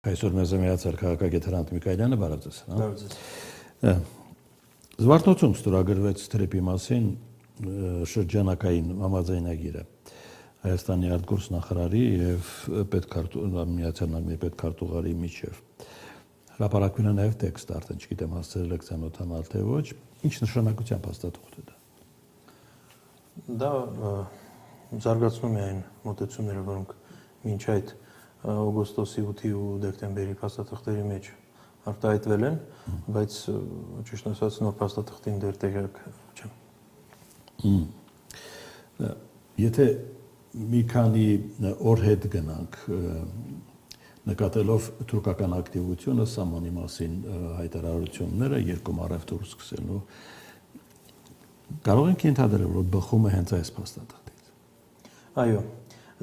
Այսօր մեզ է միացել քաղաքագետ Հրանտ Միքայելյանը, բարև ձեզ։ Զվարթնոցում ստորագրվեց թրիփի մասին շրջանակային համաձայնագիրը Հայաստանի արտգործնախարարի եւ Միացյալ Նահանգների պետքարտուղարի միջև։ Հրապարակվել է նաեւ տեքստ, արդեն չգիտեմ հասցրել եք ցանոթանալ թե ոչ, ինչ նշանակությամբ հաստատվող է դա։ Դա զարգացնում է այն մոտեցումները, որոնք մինչ այդ օգոստոսի 8-ի ու դեկտեմբերի փաստաթղթերի մեջ արտահայտվել են, բայց ճիշտ ասած նոր փաստաթղթին դեռ տեղյակ չեմ։ Եթե մի քանի օր հետ գնանք նկատելով թուրքական ակտիվությունը սահմանի մասին հայտարարությունները երկում առևտուր սկսելու, կարող ենք ենթադրել, որ բխում է հենց այս փաստաթղթից։ Այո,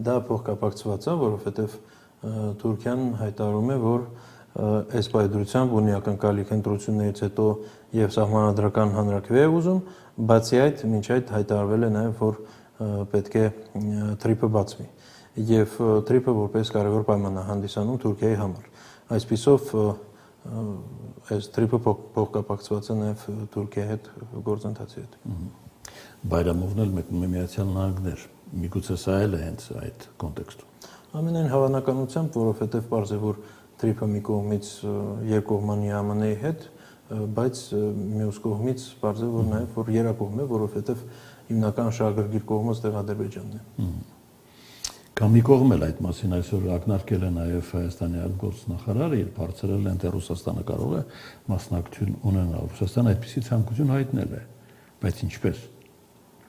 դա փոխկապակցված է, որովհետև Թուրքիան հայտարարում է, որ այս պայմանությամբ ունի ակնկալիք ընտրություններից հետո եւ սահմանադրական հանրաքվե է ուզում, բացի այդ, մինչ այդ հայտարարվել է նաեւ, որ պետք է թրիփը բացվի եւ թրիփը որպես կարևոր պայման է հանդիսանում Թուրքիայի համար։ Այսպիսով այս թրիփը փոխկապակցված է նաեւ Թուրքիայի հետ գործընթացի հետ։ Բայրամովն էլ մեկնում է Միացյալ Նահանգներ, միգուցե սա էլ է հենց այդ կոնտեքստում։ Ամենայն հավանականությամբ, որովհետև պարզ է, որ թրիփը մի կողմից երկկողմանի ԱՄՆ-ի հետ, բայց մյուս կողմից պարզ է, որ նաև որ երակողմ է, որովհետև հիմնական շահագրգիռ կողմը ստեղ Ադրբեջանն է։ Կամ մի կողմ էլ այդ մասին այսօր ակնարկել է նաև Հայաստանի արտգործնախարարը, երբ հարցրել են, թե Ռուսաստանը կարող է մասնակցություն ունենալ։ Ռուսաստանը այդպիսի ցանկություն հայտնել է, բայց ինչպես։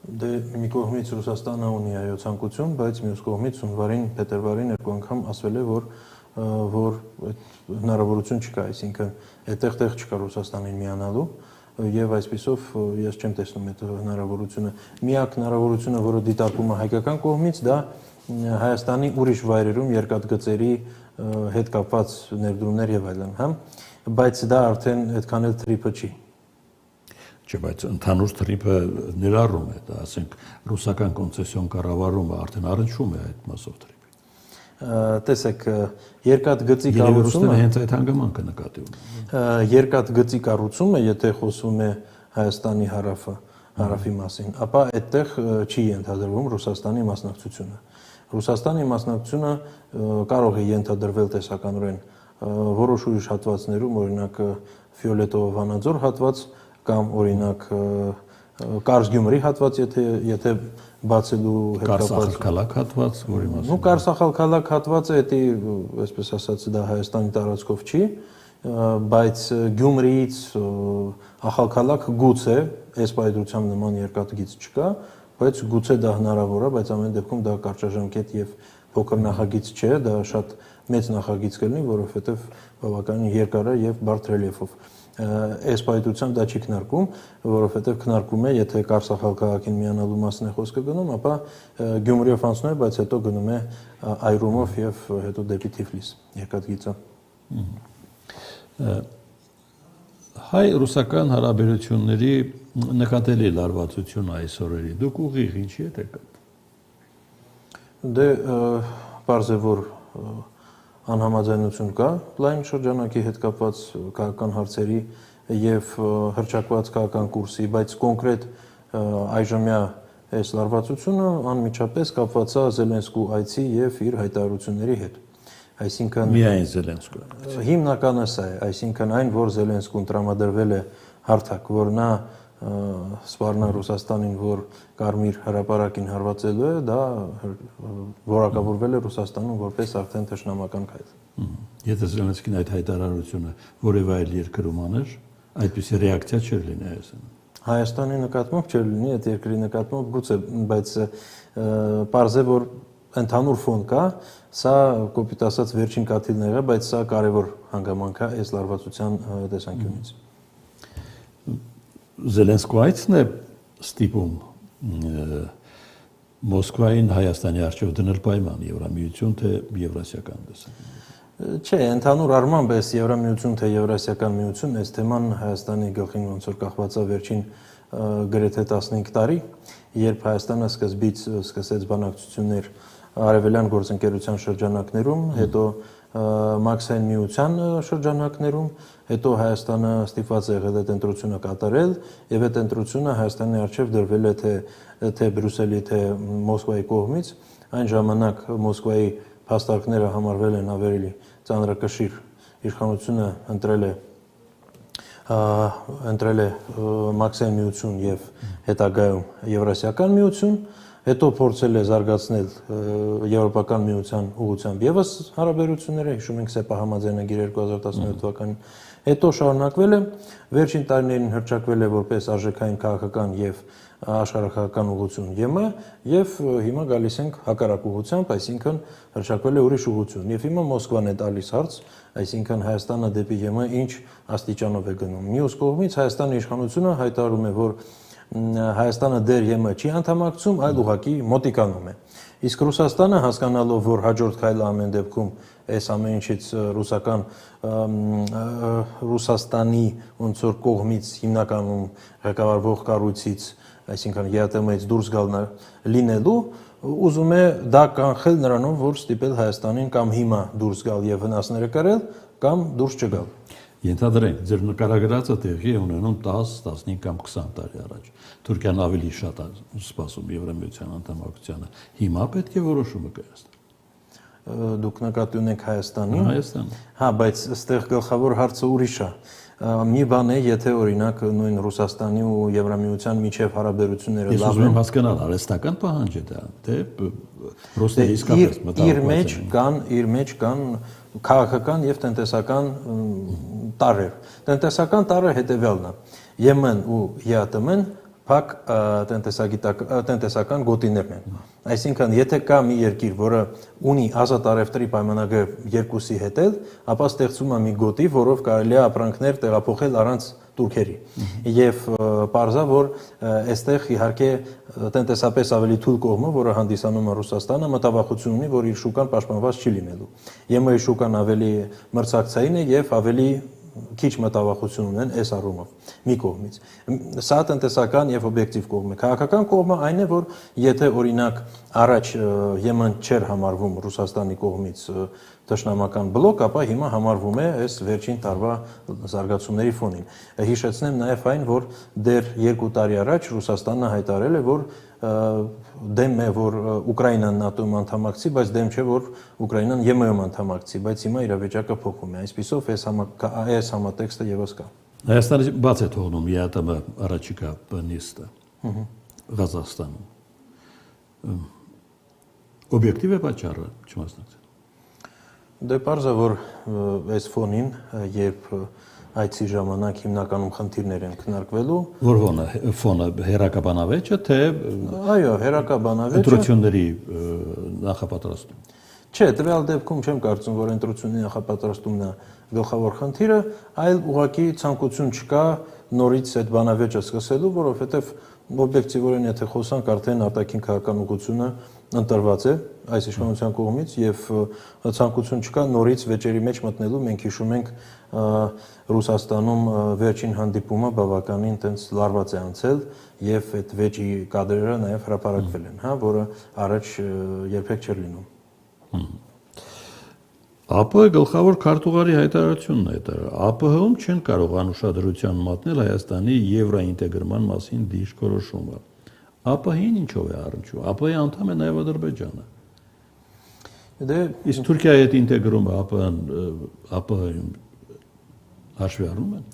Դե մի կողմից Ռուսաստանը ունի այո ցանկություն, բայց մյուս կողմից հունվարին, փետրվարին երկու անգամ ասվել է, որ այդ հնարավորություն չկա, այսինքն այդտեղ չկա Ռուսաստանին միանալու եւ այսպիսով ես չեմ տեսնում այդ հնարավորությունը։ Միակ հնարավորությունը, որը դիտարկվում է հայկական կողմից, դա Հայաստանի ուրիշ վայրերում երկաթգծերի հետ կապված ներդրումներ եւ այլն, հա, բայց դա արդեն այդքան էլ թրիփը չի։ Չէ, բայց ընդհանուր թրիփը ներառում է, դա ասենք ռուսական կոնցեսիոն կառավարումը արդեն առնչվում է այդ մասով թրիփի։ Տեսեք, երկաթգծի կառուցումը հենց այդ հանգամանքը նկատի ունի։ Երկաթգծի կառուցումը, եթե խոսում է Հայաստանի հարավի մասին, ապա այդտեղ չի ենթադրվում Ռուսաստանի մասնակցությունը։ Ռուսաստանի մասնակցությունը կարող է ենթադրվել տեսականորեն որոշ ուրիշ հատվածներում, օրինակ Ֆիոլետովո-Վանաձոր հատված կամ օրինակ Կարս-Գյումրի հատված, եթե բացելու հետ կապված Կարս-Ախալքալակ հատված, որի մասին։ Ну Կարս-Ախալքալակ հատվածը դա, այսպես ասած, դա Հայաստանի տարածքով չի, բայց Գյումրիից Ախալքալակ գուցե այս պայմանությամբ նման երկաթգիծ չկա, բայց գուցե դա հնարավոր է, բայց ամեն դեպքում դա կարճաժամկետ եւ փոքր նախագիծ չէ, դա շատ մեծ նախագիծ կլինի, որովհետեւ բավականին երկար է եւ բարդ ռելիեֆով։ Այս պայմանությամբ դա չի քննարկում, որովհետեւ քննարկում է, եթե Կարս-Ախալքալակին միանալու մասն է խոսքը գնում, ապա Գյումրիով անցնում է, բայց հետո գնում է Այրումով եւ հետո դեպի Թիֆլիս երկաթգիծը։ Հայ-ռուսական հարաբերությունների նկատելի լարվածություն այս օրերի դուք ուղիղ ինչի եք եկել։ Դե պարզ է, որ անհամաձայնություն կա լայն շրջանակի հետ կապված քաղաքական հարցերի եւ հրճակված քաղաքական կուրսի, բայց կոնկրետ այժմյա այս լարվածությունը անմիջապես կապված է Զելենսկու այցի եւ իր հայտարարությունների հետ։ Այսինքն միայն Զելենսկու։ Հիմնականը սա է, այսինքն այն, որ Զելենսկուն տրամադրվել է հարթակ, որ նա սպառնա Ռուսաստանին, որ Կարմիր հրապարակին հարվածելու է, դա որակավորվել է Ռուսաստանում որպես արդեն թշնամական քայլ։ Եթե Զելենսկին այդ հայտարարությունը որևէ այլ երկրում աներ, այդպիսի ռեակցիա չէր լինի Հայաստանի նկատմամբ չէր լինի, այդ երկրի նկատմամբ գուցե, բայց պարզ է, որ ընդհանուր ֆոն կա, սա կոպիտ ասած վերջին կաթիլն է, բայց սա կարևոր հանգամանք է այս լարվածության տեսանկյունից։ Զելենսկու այցն է ստիպում Մոսկվային Հայաստանի առջև դնել պայման Եվրամիություն թե Եվրասիական տեսանկյունից։ Չէ, ընդհանուր առմամբ այս Եվրամիություն թե Եվրասիական միություն այս թեման Հայաստանի գլխին ոնց որ կախված է վերջին գրեթե 15 տարի, երբ Հայաստանը սկզբից սկսեց բանակցություններ արևելյան գործընկերության շրջանակներում, հետո Մաքսային միության շրջանակներում, հետո Հայաստանը ստիպված է եղել այդ ընտրությունը կատարել եւ այդ ընտրությունը Հայաստանի առջև դրվել է թե Բրյուսելի թե Մոսկվայի կողմից, այն ժամանակ Մոսկվայի փաստարկները համարվել են ավելի ծանրակշիռ, իշխանությունը ընտրել է Մաքսային միություն եւ հետագայում Եվրասիական միություն, հետո փորձել է զարգացնել Եվրոպական միության ուղղությամբ եւս հարաբերությունները, հիշում ենք ՍԵՊԱ համաձայնագիր 2017 թվականին, հետո շարունակվել է, վերջին տարիներին հռչակվել է որպես արժեքային քաղաքական եւ աշխարհակահաղական ուղղություն ԵՄ եւ հիմա գալիս ենք հակառակ ուղղությամբ, այսինքն հռչակվել է ուրիշ ուղղություն եւ հիմա Մոսկվան է տալիս հարց, այսինքն Հայաստանը դեպի ԵՄ ինչ աստիճանով է գնում։ Մյուս կողմից Հայաստանի իշխանությունը հայտարարում է, որ Հայաստանը դեռ ԵՄ չի անդամակցում, այլ ուղղակի մոտիկանում է։ Իսկ Ռուսաստանը հասկանալով, որ հաջորդ քայլը ամեն դեպքում այս ամեն ինչից Ռուսաստանի ոնց որ կողմից հիմնականում ղեկավարվող կառույցից, այսինքն ԵԱՏՄ-ից դուրս գալն լինելու, ուզում է դա կանխել նրանով, որ ստիպել Հայաստանին կամ հիմա դուրս գալ եւ վնասները կրել, կամ դուրս չգալ։ Ենթադրենք, ձեր նկարագրածը տեղի է ունենում 10, 15 կամ 20 տարի առաջ։ Թուրքիան ավելի շատ է սպասում Եվրամիության անդամակցությանը։ Հիմա պետք է որոշումը կայացնի։ Դուք նկատի ունեք Հայաստանին։ Հայաստանը։ Հա, բայց այստեղ գլխավոր հարցը ուրիշ է։ Մի բան է, եթե օրինակ նույն Ռուսաստանի ու Եվրամիության միջև հարաբերությունները լավ են։ Ես ուզում եմ հասկանալ, արհեստական պահանջ է դա, թե ռուսները իսկապես մտահոգված են։ Իր մեջ կան քաղաքական եւ տնտեսական տարրեր։ Տնտեսական տարրը հետեւյալն է. ԵՄ-ն ու ԵԱՏՄ-ն փակ տնտեսական գոտիներն են։ Այսինքն, եթե կա մի երկիր, որը ունի ազատ առևտրի պայմանագրեր երկուսի հետ, ապա ստեղծում է մի գոտի, որով կարելի է ապրանքներ տեղափոխել առանց турքերի։ Եվ պարզա, որ այստեղ իհարկե տնտեսապես ավելի թույլ կողմը, որը հանդիսանում է Ռուսաստանը, մտավախություն ունի, որ իր շուկան պաշտպանված չի լինելու։ ԵՄ-ի շուկան ավելի մրցակցային է եւ ավելի քիչ մտավախություն ունեն այս առումով մի կողմից։ Սա տնտեսական եւ օբյեկտիվ կողմն է։ Քաղաքական կողմը այն է, որ եթե օրինակ առաջ ԵՄ-ն չէր համարվում Ռուսաստանի կողմից դաշնամական բլոկ, ապա հիմա համարվում է այս վերջին տարվա զարգացումների ֆոնին։ Հիշեցնեմ նաեւ այն, որ դեռ 2 տարի առաջ Ռուսաստանը հայտարարել է, որ դեմ է, որ Ուկրաինան ՆԱՏՕ-ում անդամակցի, բայց դեմ չէ, որ Ուկրաինան ԵՄ-ում անդամակցի, բայց հիմա իրավիճակը փոխվում է։ Այսպիսով այս համատեքստը եւս կա։ Հայաստանը բաց է թողնում ԵԱՏՄ առաջիկա նիստը Ղազախստանում։ Օբյեկտիվ է պատճառը չմասնակցել։ Դե պարզ է, որ այս ֆոնին, երբ այցի ժամանակ հիմնականում խնդիրներ են քննարկվելու։ Որ ֆոնը հերակաբանավեճը, թե այո, հերակաբանավեճը ընտրությունների նախապատրաստում։ Չէ, տվյալ դեպքում չեմ կարծում, որ ընտրությունների նախապատրաստումն է գլխավոր խնդիրը, այլ ուղղակի ցանկություն չկա նորից այդ բանավեճը սկսելու, որովհետև օբյեկտիվորեն եթե խոսանք, արդեն արտաքին քաղաքական ուղղությունը ընտրված է այս իշխանության կողմից եւ ցանկություն չկա նորից վեճերի մեջ մտնելու։ Մենք հիշում ենք Ռուսաստանում վերջին հանդիպումը բավականին տենց լարված է անցել եւ այդ վեճի կադրերը նաեւ հրապարակվել են, հա, որը առաջ երբեք չէր լինում։ ԱՊՀ գլխավոր քարտուղարի հայտարարությունն է դա։ ԱՊՀ-ում չեն կարող անուշադրության մատնել Հայաստանի եվրոինտեգրման մասին դիրքորոշումը։ ԱՊՀ-ին ինչով է առնչվում։ ԱՊՀ-ի անդամ է նաև Ադրբեջանը։ Դե իսկ Թուրքիայի հետ ինտեգրումը ԱՊՀ-ում հաշվի առնում են։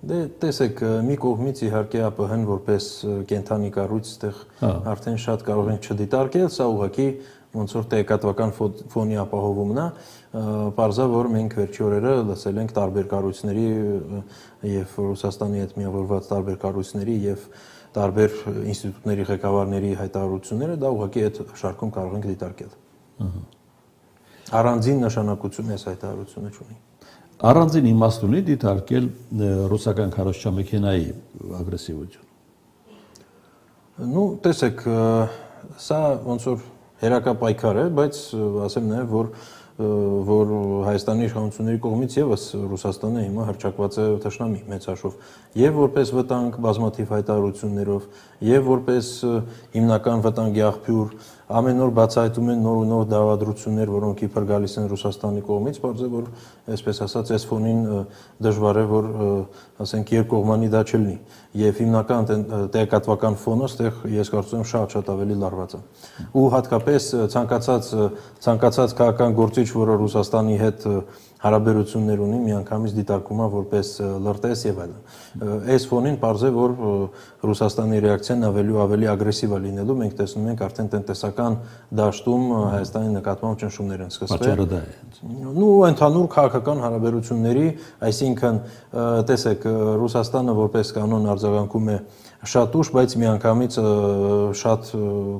Դե տեսեք, մի կողմից իհարկե ԱՊՀ-ն որպես կենթանի կառույց այդտեղ արդեն շատ կարող են չդիտարկել, սա ուղղակի ոնց որ տեղեկատվական ֆոնի ապահովումն է, պարզա որ մենք վերջի օրերը լսել ենք տարբեր կառույցների եւ Ռուսաստանի հետ միավորված տարբեր կառույցների եւ տարբեր ինստիտուտների ղեկավարների հայտարարությունները, դա ուղղակի այդ շարքում կարող ենք դիտարկել։ Առանձին նշանակություն այս հայտարարությունը չունի։ Առանձին իմաստ ունի դիտարկել ռուսական քարոզչամեքենայի ագրեսիվություն։ Ну, տեսեք, սա ոնց որ հերակապայքար է, բայց ասեմ նաև, որ Հայաստանի իշխանությունների կողմից եւս Ռուսաստանը հիմա հրճակված է թշնամի մեծ հաշվով, եւ որպես վտանգ բազմաթիվ հայտարարություններով, եւ որպես հիմնական վտանգի աղբյուր ամեն օր բացահայտում են նոր ու նոր դավադրություններ, որոնք իբր գալիս են Ռուսաստանի կողմից, բարձր որ այսպես ասած այս ֆոնին դժվար է որ ասենք երկկողմանի դա չլինի եւ հիմնական տեղեկատվական ֆոնը այդտեղ ես կարծում եմ շատ ավելի լարված է ու հատկապես ցանկացած քաղաքական գործիչ, որը Ռուսաստանի հետ հարաբերություններ ունի, միանգամից դիտարկում է որպես լրտես եւ այլն։ Այս ֆոնին պարզ է որ Ռուսաստանի ռեակցիան ավելի ագրեսիվ է լինելու, մենք տեսնում ենք արդեն տնտեսական դաշտում Հայաստանի նկատմամբ ճնշումներ են սկսվել։ Պատճառը դա է։ Ու ընդհանուր քաղաքական հարաբերությունների, այսինքն տեսեք, Ռուսաստանը որպես կանոն արձագանքում է շատ ուշ, բայց միանգամից շատ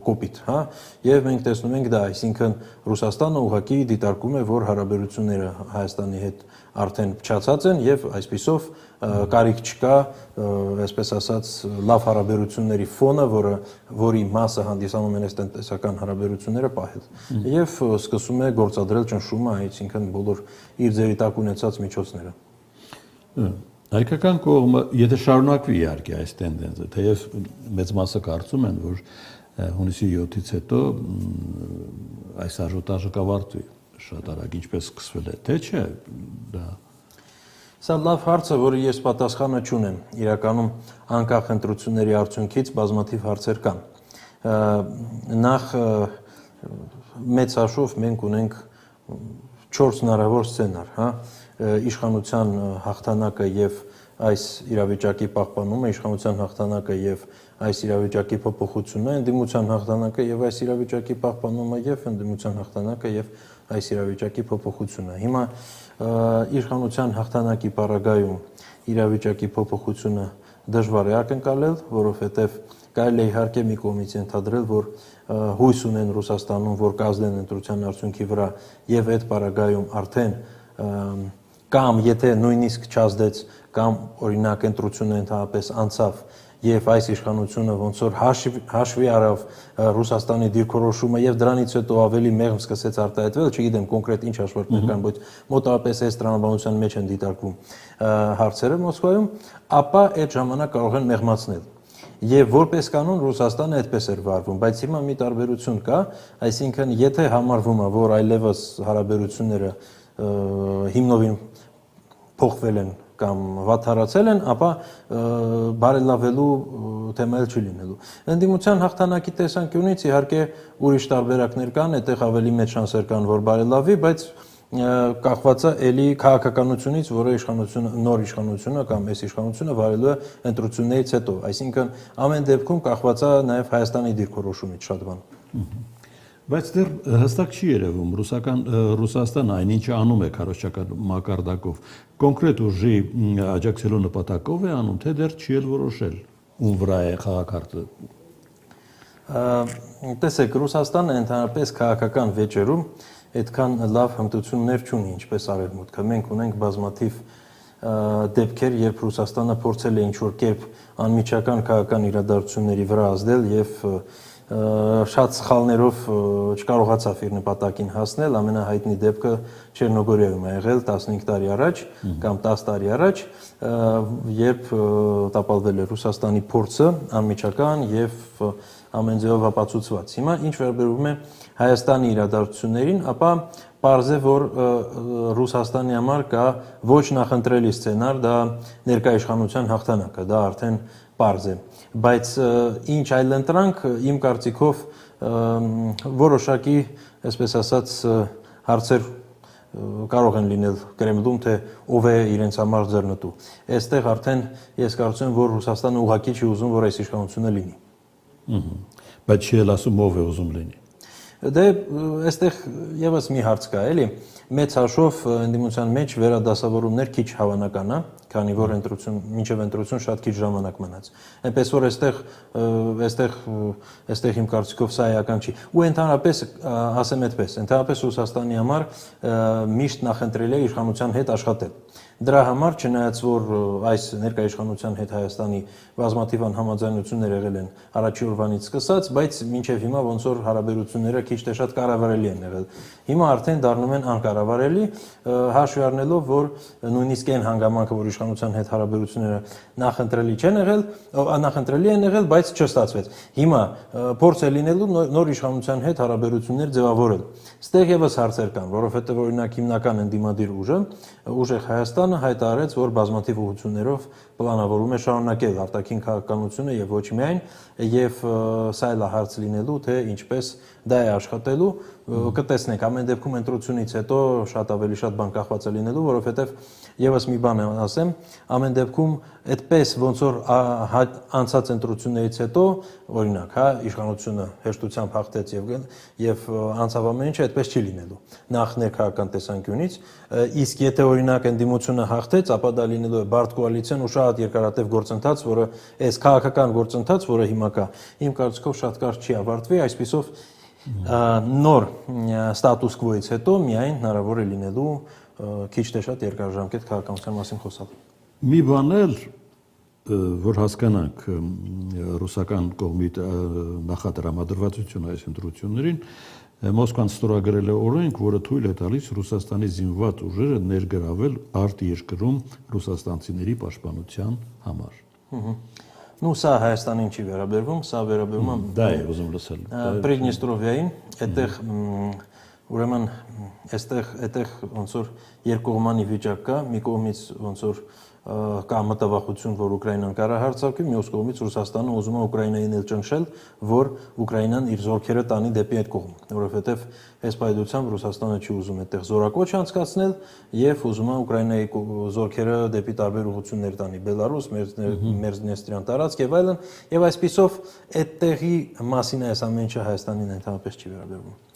կոպիտ, հա, եւ մենք տեսնում ենք դա, այսինքն Ռուսաստանը ուղղակի դիտարկում է, որ հարաբերությունները Հայաստանի հետ արդեն փչացած են եւ այսպիսով կարիք չկա, այսպես ասած, լավ հարաբերությունների ֆոնը, որի մասը հանդիսանում են այս տնտեսական հարաբերությունները պահել եւ սկսում է գործադրել ճնշումը, այսինքն բոլոր իր ձեռի տակ ունեցած միջոցները։ Հայկական կողմը, եթե շարունակվի իհարկե այս տենդենսը, թեև մեծ մասը կարծում են, որ հունիսի 7-ից հետո այս աժոտաժը կավարտվի շատ արագ, ինչպես սկսվել է, թե չէ դա։ Սա լավ հարց է, որը ես պատասխանը չունեմ։ Իրականում անկախ ընտրությունների արդյունքից բազմաթիվ հարցեր կան։ Նախ մեծ հաշվով մենք ունենք 4 հնարավոր սցենար, հա, իշխանության հաղթանակը եւ այս իրավիճակի պահպանումը, իշխանության հաղթանակը եւ այս իրավիճակի փոփոխությունը, ընդդիմության հաղթանակը եւ այս իրավիճակի պահպանումը եւ ընդդիմության հաղթանակը եւ այս իրավիճակի փոփոխությունը։ Հիմա իշխանության հաղթանակի պարագայում իրավիճակի փոփոխությունը դժվար է ակնկալել, որովհետեւ կարելի է իհարկե մի կողմից ենթադրել, որ հույս ունեն Ռուսաստանում, որ կազդեն ընտրության արդյունքի վրա եւ այդ պարագայում արդեն կամ եթե նույնիսկ չազդեց կամ օրինակ ընտրությունը ընդհանրապես անցավ եւ այս իշխանությունը ոնց որ հաշվի առավ Ռուսաստանի դիրքորոշումը եւ դրանից հետո ավելի մեղմ սկսեց արտահայտվել, չգիտեմ կոնկրետ ինչ հաշվարկներ կան, բայց մոտավորապես այս տրամաբանության մեջ են դիտարկվում հարցերը Մոսկվայում, ապա այդ ժամանակ կարող են մեղմացնել։ Եվ որպես կանոն Ռուսաստանը այդպես էր վարվում, բայց հիմա մի տարբերություն կա, այսինքն եթե համարվում է, որ այլևս հարաբերությունները հիմնովին փոխվել են կամ վատթարացել են, ապա բարելավելու թեմա չի լինելու։ Ընդդիմության հաղթանակի տեսանկյունից իհարկե ուրիշ տարբերակներ կան, այդտեղ ավելի մեծ շանսեր կան, որ բարելավի, բայց կախված է էլի քաղաքականությունից, որը նոր իշխանությունը կամ այս իշխանությունը վարելու է ընտրություններից հետո, այսինքն ամեն դեպքում կախված է նաև Հայաստանի դիրքորոշումից շատ բան։ Բայց դեռ հստակ չի երևում Ռուսաստանը այնինչ անում է քարոզչական մակարդակով, կոնկրետ ուժի աջակցելու նպատակով է անում, թե դեռ չի էլ որոշել ում վրա է խաղակարգը։ Տեսեք, Ռուսաստանը ընդհանրապես քաղաքական վեճերում այդքան լավ հմտություններ չունի, ինչպես Արևմուտքը։ Մենք ունենք բազմաթիվ դեպքեր, երբ Ռուսաստանը փորձել է ինչ-որ կերպ անմիջական քաղաքական իրադարձությունների վրա ազդել եւ շատ սխալներով չկարողացավ իր նպատակին հասնել, ամենահայտնի դեպքը Չեռնոգորիայում է եղել 15 տարի առաջ կամ 10 տարի առաջ, երբ տապալվել է Ռուսաստանի փորձը անմիջական եւ ամեն ձեւով ապացուցված։ Հիմա ինչ վերաբերում է Հայաստանի իրադարձություններին, ապա պարզ է, որ Ռուսաստանի համար կա ոչ նախընտրելի սցենար, դա ներկա իշխանության հաղթանակը, դա արդեն պարզ է, բայց ինչ այլընտրանք իմ կարծիքով որոշակի, այսպես ասած, հարցեր կարող են լինել Կրեմլում, թե ով է իրենց համար ձեռնտու։ Այստեղ արդեն ես կարծում եմ, որ Ռուսաստանը ուղղակի չի ուզում, որ այս իշխանությունը լինի։ Բայց չի էլ ասում ով է ուզում լինի։ Դե այստեղ եւս մի հարց կա, էլի, մեծ հաշվով ընդդիմության մեջ վերադասավորումներ քիչ հավանական է, քանի որ մինչև ընտրություն շատ քիչ ժամանակ մնաց։ Այնպես որ այստեղ իմ կարծիքով սա էական չի։ Ու ընդհանրապես ասեմ այդպես, ընդհանրապես Ռուսաստանի համար միշտ նախընտրել է իշխանության հետ աշխատել։ Դրա համար, չնայած որ այս ներկա իշխանության հետ Հայաստանի բազմաթիվ անհամաձայնություններ եղել են առաջի օրվանից սկսած, բայց մինչև հիմա ոնց որ հարաբերությունները քիչ թե շատ կառավարելի են եղել։ Հիմա արդեն դառնում են անկառավարելի, հաշվի առնելով, որ նույնիսկ այն հանգամանքը, որ իշխանության հետ հարաբերությունները նախընտրելի են եղել, բայց չստացվեց։ Հիմա փորձ է լինելու նոր իշխանության հետ հարաբերություններ ձևավորել։ Ստեղ եւս հարցեր կան, որովհետեւ օրինակ հիմնական ընդդիմադիր ուժը, Ուժեղ Հայաստանը հայտարարեց, որ բազմաթիվ ուղղություններով պլանավորում է շարունակել արտաքին քաղաքականությունը եւ ոչ միայն, եւ սա էլ է հարց լինելու, թե ինչպես դա է աշխատելու, կտեսնենք, ամեն դեպքում ընտրությունից հետո շատ ավելի շատ բան կախված է լինելու, որովհետեւ եւս մի բան ասեմ, ամեն դեպքում այդպես ոնց որ անցած ընտրություններից հետո, օրինակ, հա, իշխանությունը հեշտությամբ հաղթեց եւ անցավ ամեն ինչը, այդպես չի լինելու։ Նախ ներքաղաքական տեսանկյունից, իսկ եթե օրինակ ընդդիմությունը հաղթեց, ապա դա լինելու է բարդ կոալիցիան ու շատ երկարատև գործընթաց, որը այս քաղաքական գործընթաց, որը հիմա կա, իմ կարծիքով շատ կարճ չի ավարտվի, այսպիսով նոր ստատուս կվոից հետո միայն հնարավոր է լինելու քիչ թե շատ երկարաժամկետ քաղաքականության մասին խոսալ։ Մի բան էլ, որ հասկանանք ռուսական կողմի նախատրամադրվածությունը այս ընտրություններին, Մոսկվան ստորագրել է օրենք, որը թույլ է տալիս Ռուսաստանի զինված ուժերը ներգրավել արտերկրում ռուսաստանցիների պաշտպանության համար։ Ну, սա Հայաստանին չի վերաբերվում, սա վերաբերում է դա է ուզում լսել։ Պրիդնեստրովիային, այդտեղ ուրեմն այդտեղ ոնց որ երկկողմանի վիճակ կա, մի կողմից ոնց որ կա մտավախություն, որ Ուկրաինան կարող հարձակվի, մյուս կողմից Ռուսաստանը ուզում է Ուկրաինային էլ ճնշել, որ Ուկրաինան իր զորքերը տանի դեպի այդ կողմ, որովհետև այս պայծությամբ Ռուսաստանը չի ուզում այդտեղ զորակոչ անցկացնել եւ ուզում է Ուկրաինայի զորքերը դեպի տարբեր ուղղություններ տանի, Բելարուս, Մերձնեստրյան տարածք եւ այլն, եւ այսպիսով այդտեղի մասին այս ամեն ինչը Հայաստանին ընդհանրապես չի վերաբերվում։